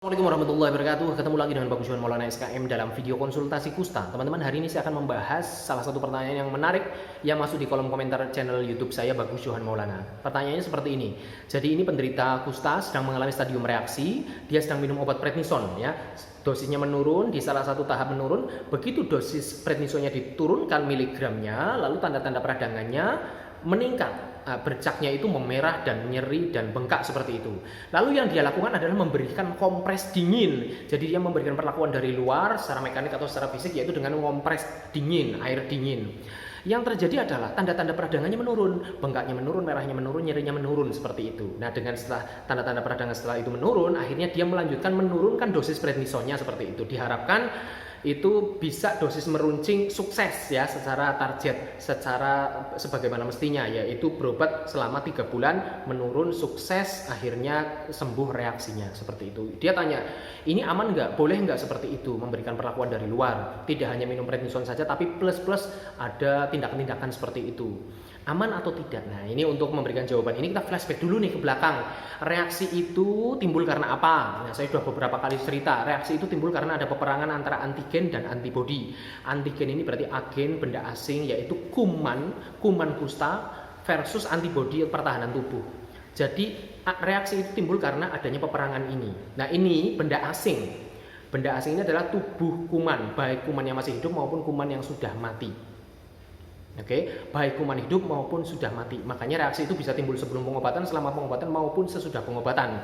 Assalamualaikum warahmatullahi wabarakatuh. Ketemu lagi dengan Bagus Johan Maulana SKM dalam video konsultasi kusta. Teman-teman, hari ini saya akan membahas salah satu pertanyaan yang menarik yang masuk di kolom komentar channel YouTube saya, Bagus Johan Maulana. Pertanyaannya seperti ini. Jadi ini penderita kusta sedang mengalami stadium reaksi, dia sedang minum obat prednison ya. Dosisnya menurun, di salah satu tahap menurun. Begitu dosis prednisonnya diturunkan miligramnya, lalu tanda-tanda peradangannya meningkat. Bercaknya itu memerah dan nyeri dan bengkak seperti itu. Lalu yang dia lakukan adalah memberikan kompres dingin. Jadi dia memberikan perlakuan dari luar secara mekanik atau secara fisik, yaitu dengan kompres dingin, air dingin. Yang terjadi adalah tanda-tanda peradangannya menurun, bengkaknya menurun, merahnya menurun, nyerinya menurun seperti itu. Nah, dengan setelah tanda-tanda peradangan setelah itu menurun, akhirnya dia melanjutkan menurunkan dosis prednisonnya seperti itu. Diharapkan itu bisa dosis meruncing sukses ya, secara target, secara sebagaimana mestinya, yaitu berobat selama 3 bulan, menurun sukses, akhirnya sembuh reaksinya seperti itu. Dia tanya, ini aman nggak? Boleh nggak seperti itu memberikan perlakuan dari luar? Tidak hanya minum prednison saja, tapi plus ada tindakan-tindakan seperti itu. Aman atau tidak? Nah, ini untuk memberikan jawaban ini kita flashback dulu nih ke belakang. Reaksi itu timbul karena apa? Nah, saya sudah beberapa kali cerita. Reaksi itu timbul karena ada peperangan antara antigen dan antibodi. Antigen ini berarti agen benda asing, yaitu kuman kusta, versus antibodi pertahanan tubuh. Jadi reaksi itu timbul karena adanya peperangan ini. Nah, ini benda asing. Benda asing ini adalah tubuh kuman, baik kuman yang masih hidup maupun kuman yang sudah mati. Oke, baik kuman hidup maupun sudah mati. Makanya reaksi itu bisa timbul sebelum pengobatan, selama pengobatan maupun sesudah pengobatan.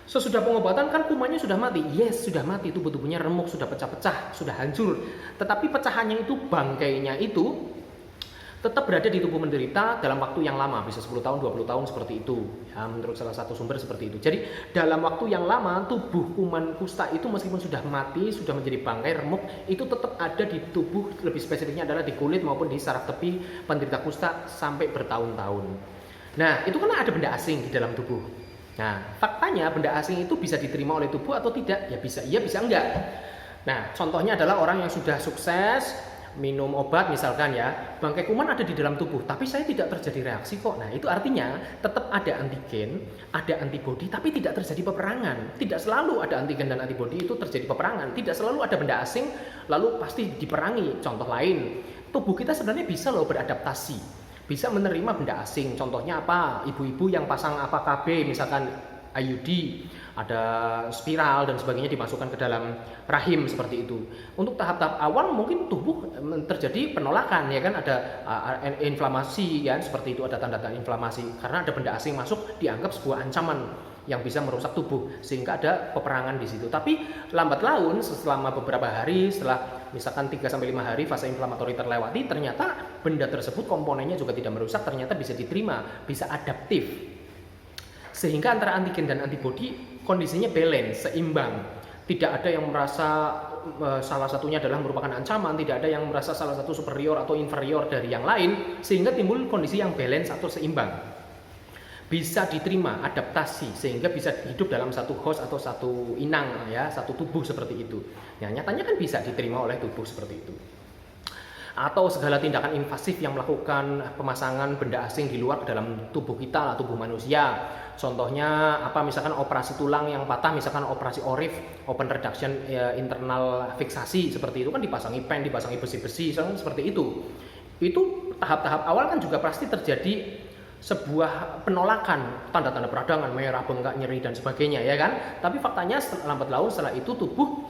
Sesudah pengobatan kan kumannya sudah mati. Yes, sudah mati, tubuh-tubuhnya remuk, sudah pecah-pecah, sudah hancur. Tetapi pecahannya itu, bangkainya itu tetap berada di tubuh menderita dalam waktu yang lama, bisa 10 tahun, 20 tahun seperti itu. Ya, menurut salah satu sumber seperti itu. Jadi, dalam waktu yang lama, tubuh kuman kusta itu meskipun sudah mati, sudah menjadi bangkai, remuk, itu tetap ada di tubuh, lebih spesifiknya adalah di kulit maupun di saraf tepi penderita kusta sampai bertahun-tahun. Nah, itu kan ada benda asing di dalam tubuh. Nah, faktanya benda asing itu bisa diterima oleh tubuh atau tidak? Ya bisa iya, bisa enggak. Nah, contohnya adalah orang yang sudah sukses minum obat misalkan ya, bangkai kuman ada di dalam tubuh, tapi saya tidak terjadi reaksi kok. Nah, itu artinya tetap ada antigen, ada antibodi, tapi tidak terjadi peperangan. Tidak selalu ada antigen dan antibodi itu terjadi peperangan. Tidak selalu ada benda asing lalu pasti diperangi. Contoh lain, tubuh kita sebenarnya bisa loh beradaptasi, bisa menerima benda asing. Contohnya apa? Ibu-ibu yang pasang apa KB misalkan IUD, ada spiral dan sebagainya dimasukkan ke dalam rahim seperti itu. Untuk tahap-tahap awal mungkin tubuh terjadi penolakan ya kan, ada inflamasi kan, seperti itu, ada tanda-tanda inflamasi karena ada benda asing masuk, dianggap sebuah ancaman yang bisa merusak tubuh sehingga ada peperangan di situ. Tapi lambat laun selama beberapa hari, setelah misalkan 3 sampai 5 hari fase inflamatori terlewati, ternyata benda tersebut komponennya juga tidak merusak, ternyata bisa diterima, bisa adaptif. Sehingga antara antigen dan antibodi kondisinya balance, seimbang. Tidak ada yang merasa salah satunya adalah merupakan ancaman, tidak ada yang merasa salah satu superior atau inferior dari yang lain, sehingga timbul kondisi yang balance atau seimbang. Bisa diterima, adaptasi, sehingga bisa hidup dalam satu host atau satu inang ya, satu tubuh seperti itu. Ya, nyatanya kan bisa diterima oleh tubuh seperti itu. Atau segala tindakan invasif yang melakukan pemasangan benda asing di luar ke dalam tubuh kita, tubuh manusia. Contohnya apa, misalkan operasi tulang yang patah, misalkan operasi ORIF, open reduction internal fiksasi, seperti itu kan dipasangi pen, dipasangi besi-besi, seperti itu. Itu tahap-tahap awal kan juga pasti terjadi sebuah penolakan, tanda-tanda peradangan, merah, bengkak, nyeri dan sebagainya ya kan. Tapi faktanya lambat laun setelah itu tubuh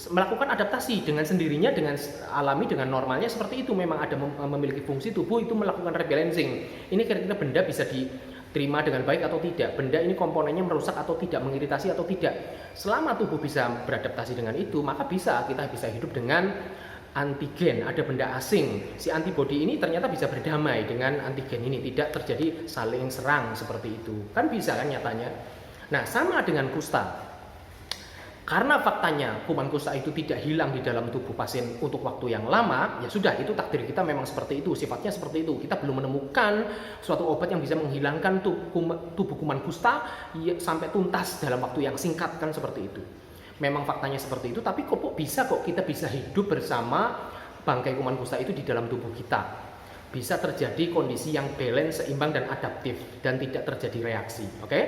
melakukan adaptasi dengan sendirinya, dengan alami, dengan normalnya seperti itu. Memang ada memiliki fungsi tubuh itu melakukan rebalancing. Ini kira-kira benda bisa diterima dengan baik atau tidak, benda ini komponennya merusak atau tidak, mengiritasi atau tidak. Selama tubuh bisa beradaptasi dengan itu, maka kita bisa hidup dengan antigen. Ada benda asing, si antibodi ini ternyata bisa berdamai dengan antigen ini, tidak terjadi saling serang seperti itu. Kan bisa kan nyatanya. Nah, sama dengan kusta. Karena faktanya kuman kusta itu tidak hilang di dalam tubuh pasien untuk waktu yang lama, ya sudah, itu takdir kita memang seperti itu, sifatnya seperti itu. Kita belum menemukan suatu obat yang bisa menghilangkan tubuh kuman kusta sampai tuntas dalam waktu yang singkat, kan seperti itu. Memang faktanya seperti itu, tapi kok kita bisa hidup bersama bangkai kuman kusta itu di dalam tubuh kita. Bisa terjadi kondisi yang balance, seimbang dan adaptif, dan tidak terjadi reaksi. Oke?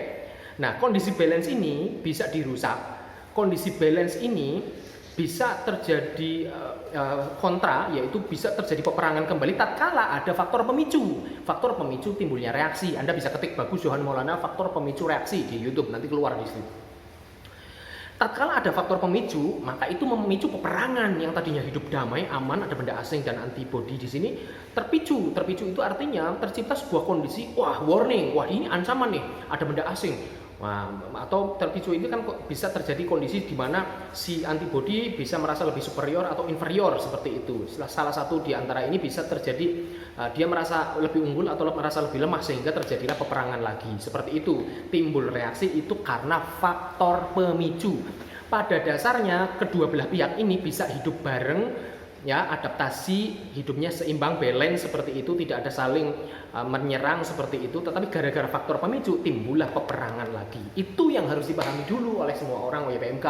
Nah, kondisi balance ini bisa dirusak kondisi balance ini bisa terjadi kontra, yaitu bisa terjadi peperangan kembali tatkala ada faktor pemicu timbulnya reaksi. Anda bisa ketik Bagus Johan Maulana faktor pemicu reaksi di YouTube, nanti keluar di situ. Tatkala ada faktor pemicu, maka itu memicu peperangan yang tadinya hidup damai, aman, ada benda asing dan antibodi di sini terpicu. Terpicu itu artinya tercipta sebuah kondisi, wah warning, wah ini ancaman nih, ada benda asing. Nah, atau terpicu ini kan bisa terjadi kondisi di mana si antibodi bisa merasa lebih superior atau inferior seperti itu. Salah satu di antara ini bisa terjadi dia merasa lebih unggul atau merasa lebih lemah sehingga terjadilah peperangan lagi. Seperti itu. Timbul reaksi itu karena faktor pemicu. Pada dasarnya kedua belah pihak ini bisa hidup bareng, ya, adaptasi, hidupnya seimbang, balance seperti itu, tidak ada saling menyerang seperti itu, tetapi gara-gara faktor pemicu timbullah peperangan lagi. Itu yang harus dipahami dulu oleh semua orang WPMK.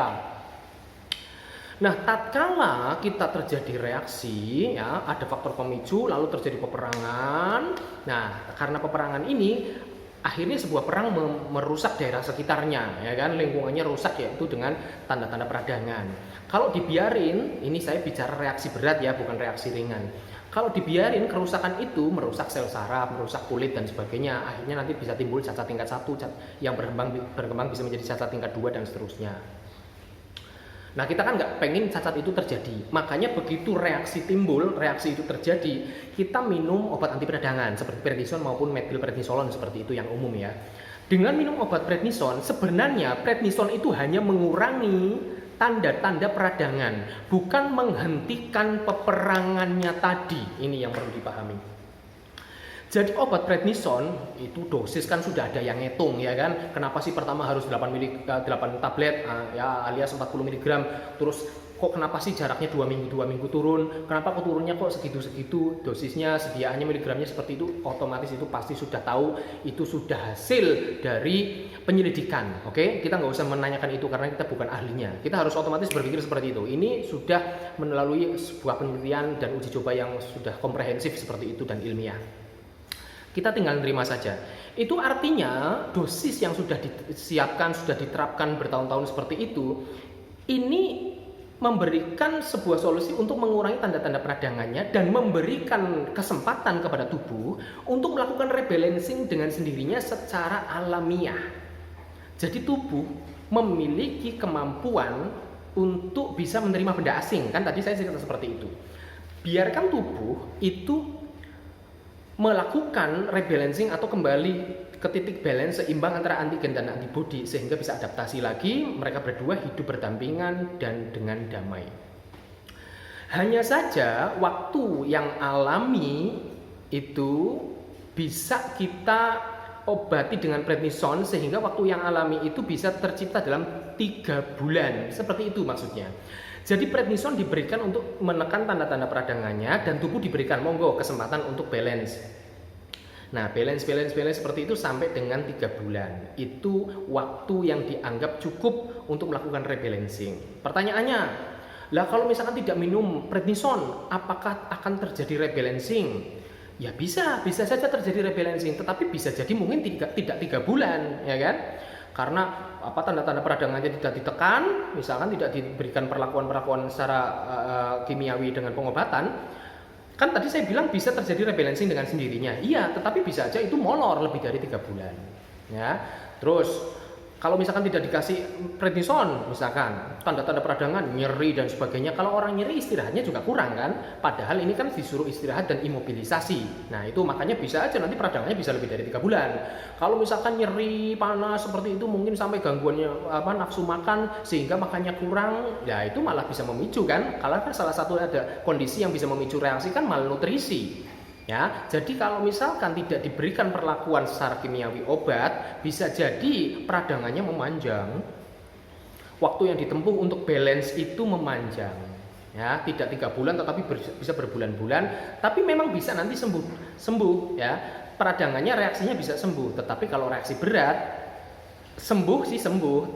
Nah, tatkala kita terjadi reaksi, ya, ada faktor pemicu lalu terjadi peperangan. Nah, karena peperangan ini akhirnya sebuah perang merusak daerah sekitarnya, ya kan, lingkungannya rusak, yaitu dengan tanda-tanda peradangan. Kalau dibiarin, ini saya bicara reaksi berat ya, bukan reaksi ringan. Kalau dibiarin, kerusakan itu merusak sel saraf, merusak kulit dan sebagainya. Akhirnya nanti bisa timbul cacat tingkat 1 yang berkembang bisa menjadi cacat tingkat 2 dan seterusnya. Nah, kita kan nggak pengen cacat itu terjadi. Makanya begitu reaksi timbul, reaksi itu terjadi, kita minum obat anti peradangan seperti prednison maupun methylprednisolon seperti itu yang umum ya. Dengan minum obat prednison, sebenarnya prednison itu hanya mengurangi tanda-tanda peradangan, bukan menghentikan peperangannya tadi. Ini yang perlu dipahami. Jadi obat prednison itu dosis kan sudah ada yang ngitung, ya kan. Kenapa sih pertama harus 8 tablet ya alias 40 mg, terus kok kenapa sih jaraknya 2 minggu turun, kenapa kok turunnya kok segitu dosisnya, sediaannya miligramnya seperti itu, otomatis itu pasti sudah tahu, itu sudah hasil dari penyelidikan. Oke, kita nggak usah menanyakan itu karena kita bukan ahlinya, kita harus otomatis berpikir seperti itu. Ini sudah melalui sebuah penelitian dan uji coba yang sudah komprehensif seperti itu dan ilmiah. Kita tinggal terima saja. Itu artinya dosis yang sudah disiapkan, sudah diterapkan bertahun-tahun seperti itu, ini memberikan sebuah solusi untuk mengurangi tanda-tanda peradangannya dan memberikan kesempatan kepada tubuh untuk melakukan rebalancing dengan sendirinya secara alamiah. Jadi tubuh memiliki kemampuan untuk bisa menerima benda asing. Kan tadi saya cerita seperti itu. Biarkan tubuh itu melakukan rebalancing atau kembali ke titik balance seimbang antara antigen dan antibodi sehingga bisa adaptasi lagi, mereka berdua hidup berdampingan dan dengan damai. Hanya saja waktu yang alami itu bisa kita obati dengan prednison sehingga waktu yang alami itu bisa tercipta dalam 3 bulan. Seperti itu maksudnya. Jadi prednison diberikan untuk menekan tanda-tanda peradangannya dan tubuh diberikan monggo kesempatan untuk balance. Nah, balance seperti itu sampai dengan 3 bulan. Itu waktu yang dianggap cukup untuk melakukan rebalancing. Pertanyaannya, lah kalau misalkan tidak minum prednison, apakah akan terjadi rebalancing? Ya bisa saja terjadi rebalancing, tetapi bisa jadi mungkin tidak 3 bulan, ya kan? Karena tanda-tanda peradangannya tidak ditekan, misalkan tidak diberikan perlakuan secara kimiawi dengan pengobatan, kan tadi saya bilang bisa terjadi rebalancing dengan sendirinya. Iya, tetapi bisa aja itu molor lebih dari 3 bulan. Ya, terus kalau misalkan tidak dikasih prednison, misalkan tanda-tanda peradangan, nyeri dan sebagainya, kalau orang nyeri istirahatnya juga kurang kan, padahal ini kan disuruh istirahat dan imobilisasi. Nah itu makanya bisa aja nanti peradangannya bisa lebih dari 3 bulan. Kalau misalkan nyeri, panas seperti itu mungkin sampai gangguannya nafsu makan sehingga makannya kurang, ya itu malah bisa memicu kan, kalau kan salah satu ada kondisi yang bisa memicu reaksi kan malnutrisi. Ya, jadi kalau misalkan tidak diberikan perlakuan secara kimiawi obat, bisa jadi peradangannya memanjang. Waktu yang ditempuh untuk balance itu memanjang. Ya, tidak 3 bulan tetapi bisa berbulan-bulan, tapi memang bisa nanti sembuh ya. Peradangannya reaksinya bisa sembuh, tetapi kalau reaksi berat sembuh,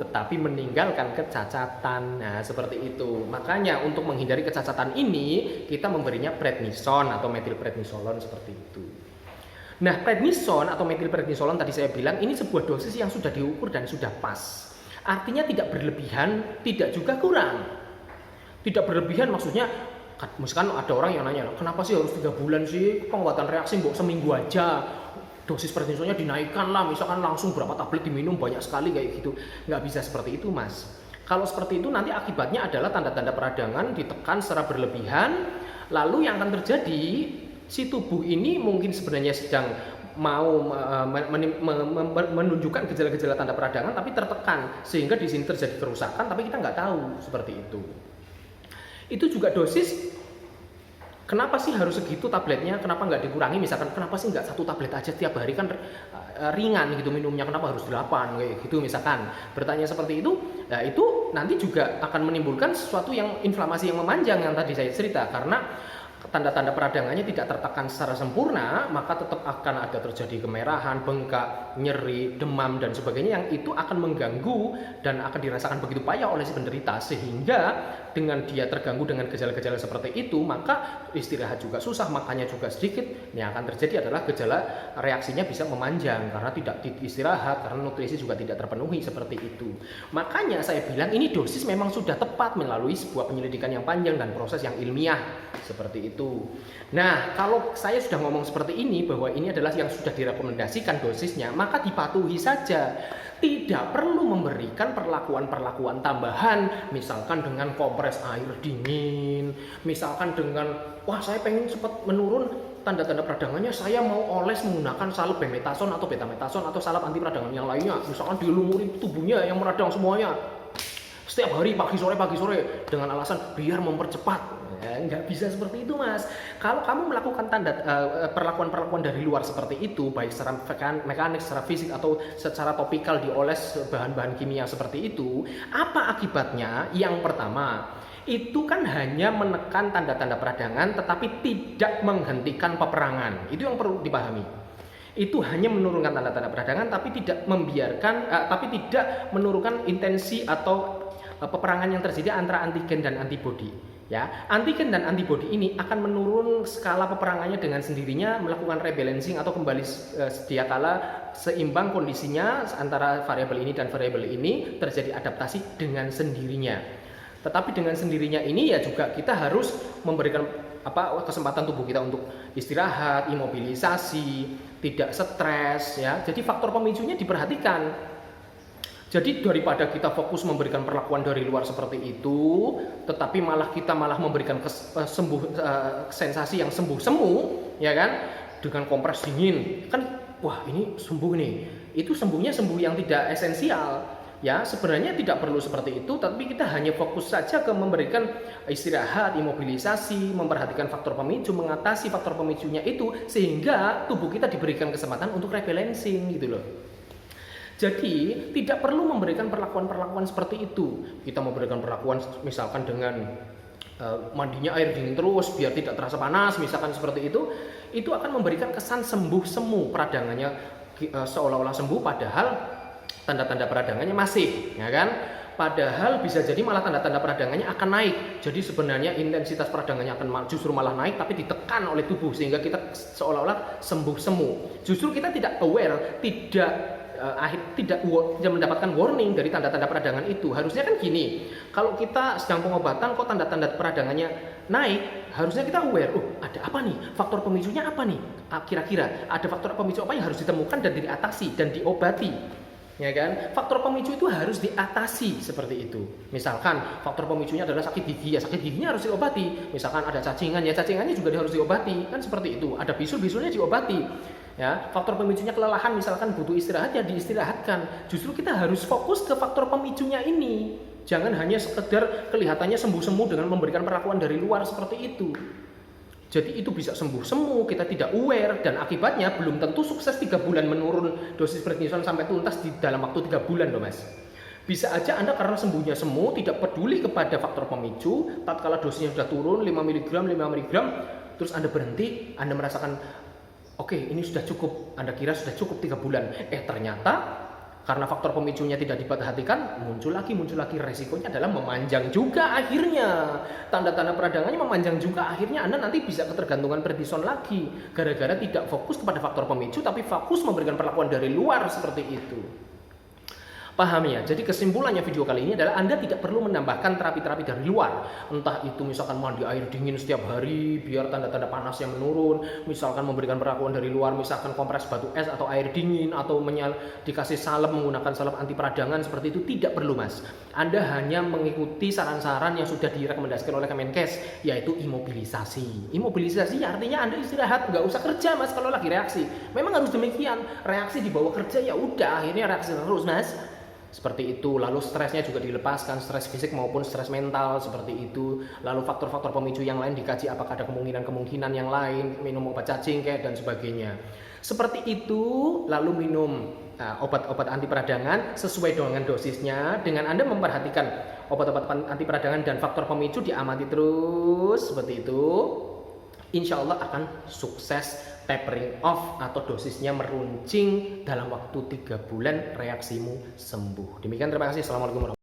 tetapi meninggalkan kecacatan. Nah, seperti itu. Makanya untuk menghindari kecacatan ini, kita memberinya prednison atau methylprednisolon seperti itu. Nah, prednison atau methylprednisolon tadi saya bilang ini sebuah dosis yang sudah diukur dan sudah pas. Artinya tidak berlebihan, tidak juga kurang. Tidak berlebihan maksudnya, misalkan ada orang yang nanya, kenapa sih harus 3 bulan sih penguatan reaksi, mbok seminggu aja. Dosis prednisonnya dinaikkan lah, misalkan langsung berapa tablet diminum banyak sekali kayak gitu. Nggak bisa seperti itu, Mas. Kalau seperti itu nanti akibatnya adalah tanda-tanda peradangan ditekan secara berlebihan, lalu yang akan terjadi, si tubuh ini mungkin sebenarnya sedang mau menunjukkan gejala-gejala tanda peradangan tapi tertekan, sehingga di sini terjadi kerusakan tapi kita nggak tahu, seperti itu. Itu juga dosis, kenapa sih harus segitu tabletnya, kenapa nggak dikurangi, misalkan kenapa sih nggak 1 tablet aja tiap hari, kan ringan gitu minumnya, kenapa harus 8 kayak gitu misalkan. Bertanya seperti itu, nah itu nanti juga akan menimbulkan sesuatu yang inflamasi yang memanjang yang tadi saya cerita, karena tanda-tanda peradangannya tidak tertekan secara sempurna, maka tetap akan ada terjadi kemerahan, bengkak, nyeri, demam, dan sebagainya yang itu akan mengganggu dan akan dirasakan begitu payah oleh si penderita, sehingga dengan dia terganggu dengan gejala-gejala seperti itu, maka istirahat juga susah, makannya juga sedikit. Yang akan terjadi adalah gejala reaksinya bisa memanjang karena tidak istirahat, karena nutrisi juga tidak terpenuhi, seperti itu. Makanya saya bilang ini dosis memang sudah tepat melalui sebuah penyelidikan yang panjang dan proses yang ilmiah, seperti itu. Nah, kalau saya sudah ngomong seperti ini bahwa ini adalah yang sudah direkomendasikan dosisnya, maka dipatuhi saja. Tidak perlu memberikan perlakuan-perlakuan tambahan, misalkan dengan kompres air dingin, misalkan dengan wah saya pengen cepat menurun tanda-tanda peradangannya, saya mau oles menggunakan salep bemetason atau betametason atau salep anti peradangan yang lainnya, misalkan dilumuri tubuhnya yang meradang semuanya setiap hari pagi sore dengan alasan biar mempercepat. Ya, nggak bisa seperti itu, Mas. Kalau kamu melakukan perlakuan-perlakuan dari luar seperti itu, baik secara mekanik, secara fisik atau secara topikal dioles bahan-bahan kimia seperti itu, apa akibatnya? Yang pertama, itu kan hanya menekan tanda-tanda peradangan tetapi tidak menghentikan peperangan. Itu yang perlu dipahami. Itu hanya menurunkan tanda-tanda peradangan tapi tidak tidak menurunkan intensi atau peperangan yang terjadi antara antigen dan antibodi. Ya, antigen dan antibodi ini akan menurun skala peperangannya dengan sendirinya, melakukan rebalancing atau kembali sedia kala seimbang kondisinya antara variabel ini dan variabel ini, terjadi adaptasi dengan sendirinya. Tetapi dengan sendirinya ini ya juga kita harus memberikan kesempatan tubuh kita untuk istirahat, imobilisasi, tidak stres ya. Jadi faktor pemicunya diperhatikan. Jadi daripada kita fokus memberikan perlakuan dari luar seperti itu, tetapi kita malah memberikan sensasi yang sembuh-semu, ya kan? Dengan kompres dingin, kan wah ini sembuh nih. Itu sembuhnya sembuh yang tidak esensial. Ya, sebenarnya tidak perlu seperti itu, tapi kita hanya fokus saja ke memberikan istirahat, imobilisasi, memperhatikan faktor pemicu, mengatasi faktor pemicunya itu, sehingga tubuh kita diberikan kesempatan untuk rebalancing gitu loh. Jadi tidak perlu memberikan perlakuan-perlakuan seperti itu. Kita memberikan perlakuan misalkan dengan mandinya air dingin terus biar tidak terasa panas, misalkan seperti itu akan memberikan kesan sembuh semu, peradangannya seolah-olah sembuh padahal tanda-tanda peradangannya masih, ya kan? Padahal bisa jadi malah tanda-tanda peradangannya akan naik. Jadi sebenarnya intensitas peradangannya akan justru malah naik tapi ditekan oleh tubuh sehingga kita seolah-olah sembuh semu. Justru kita tidak aware, tidak mendapatkan warning dari tanda-tanda peradangan itu. Harusnya kan gini, kalau kita sedang pengobatan kok tanda-tanda peradangannya naik, harusnya kita aware, ada apa nih, faktor pemicunya apa nih, kira-kira ada faktor pemicu apa yang harus ditemukan dan diatasi dan diobati, ya kan? Faktor pemicu itu harus diatasi seperti itu. Misalkan faktor pemicunya adalah sakit gigi, ya sakit giginya harus diobati. Misalkan ada cacingan, ya cacingannya juga harus diobati, kan seperti itu. Ada bisul-bisulnya diobati. Ya, faktor pemicunya kelelahan, misalkan butuh istirahat ya diistirahatkan. Justru kita harus fokus ke faktor pemicunya ini. Jangan hanya sekedar kelihatannya sembuh-sembuh dengan memberikan perlakuan dari luar seperti itu. Jadi itu bisa sembuh semu, kita tidak aware, dan akibatnya belum tentu sukses 3 bulan menurun dosis prednison sampai tuntas di dalam waktu 3 bulan loh Mas. Bisa aja Anda karena sembuhnya semu tidak peduli kepada faktor pemicu, tatkala dosisnya sudah turun 5 mg, terus Anda berhenti, Anda merasakan oke, ini sudah cukup, Anda kira sudah cukup 3 bulan. Ternyata karena faktor pemicunya tidak diperhatikan, muncul lagi, resikonya adalah memanjang juga akhirnya. Tanda-tanda peradangannya memanjang juga, akhirnya Anda nanti bisa ketergantungan prednison lagi. Gara-gara tidak fokus kepada faktor pemicu, tapi fokus memberikan perlakuan dari luar seperti itu. Paham ya? Jadi kesimpulannya video kali ini adalah Anda tidak perlu menambahkan terapi-terapi dari luar. Entah itu misalkan mandi air dingin setiap hari biar tanda-tanda panasnya menurun, misalkan memberikan perakuan dari luar, misalkan kompres batu es atau air dingin, atau dikasih salep menggunakan salep anti peradangan, seperti itu tidak perlu, Mas. Anda hanya mengikuti saran-saran yang sudah direkomendasikan oleh Kemenkes, yaitu imobilisasi. Imobilisasi artinya Anda istirahat, nggak usah kerja, Mas, kalau lagi reaksi. Memang harus demikian. Reaksi dibawa kerja, ya udah, akhirnya reaksi terus, Mas. Seperti itu. Lalu stresnya juga dilepaskan, stres fisik maupun stres mental, seperti itu. Lalu faktor-faktor pemicu yang lain dikaji, apakah ada kemungkinan yang lain, minum obat cacing kayak dan sebagainya. Seperti itu. Lalu minum obat-obat anti peradangan sesuai dengan dosisnya, dengan Anda memperhatikan obat-obat anti peradangan dan faktor pemicu, diamati terus seperti itu. Insya Allah akan sukses tapering off atau dosisnya meruncing dalam waktu 3 bulan, reaksimu sembuh. Demikian, terima kasih. Assalamualaikum warahmatullahi wabarakatuh.